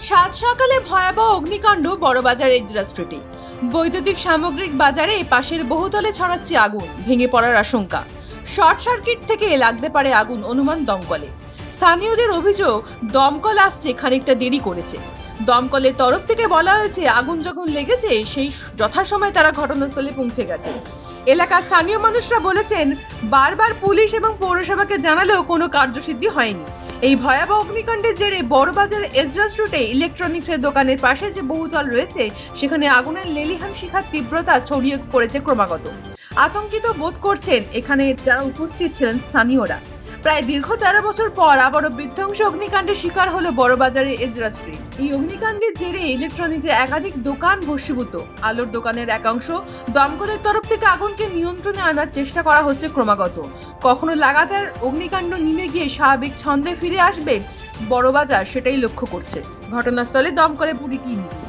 সাত সকালে ভয়াবহ অগ্নিকাণ্ড বড়বাজার এজরা স্ট্রিটে। বৈদ্যুতিক সামগ্রিক বাজারে পাশের বহুতলে ছড়াচ্ছে আগুন, ভেঙে পড়ার আশঙ্কা। শর্ট সার্কিট থেকে লাগতে পারে আগুন, অনুমান দমকলে। স্থানীয়দের অভিযোগ, দমকল আসছে খানিকটা দেরি করেছে। দমকলের তরফ থেকে বলা হয়েছে আগুন যখন লেগেছে সেই যথাসময়ে তারা ঘটনাস্থলে পৌঁছে গেছে। এলাকার স্থানীয় মানুষরা বলেছেন, বারবার পুলিশ এবং পৌরসভাকে জানালেও কোনো কার্যসিদ্ধি হয়নি। এই ভয়াবহ অগ্নিকাণ্ডের জেরে বড়বাজার এজরা স্ট্রিটে ইলেকট্রনিক্সের দোকানের পাশে যে বহুতল রয়েছে সেখানে আগুনের লেলিহান শিখার তীব্রতা ছড়িয়ে পড়েছে ক্রমাগত। আতঙ্কিত বোধ করছেন এখানে যারা উপস্থিত ছিলেন স্থানীয়রা। প্রায় দীর্ঘ 13 বছর পর আবারও বিধ্বংসী অগ্নিকাণ্ডের শিকার হলো বড়বাজারের এজরা স্ট্রিট। এই অগ্নিকাণ্ডের জেরে ইলেকট্রনিক্সের একাধিক দোকান ভস্মীভূত। আলোর দোকানের একাংশ। দমকলের তরফ থেকে আগুনকে নিয়ন্ত্রণে আনার চেষ্টা করা হচ্ছে ক্রমাগত। কখনো লাগাতার অগ্নিকাণ্ড নিমে গিয়ে স্বাভাবিক ছন্দে ফিরে আসবে বড়বাজার, সেটাই লক্ষ্য করছে। ঘটনাস্থলে দমকলে পুরি 3 জন।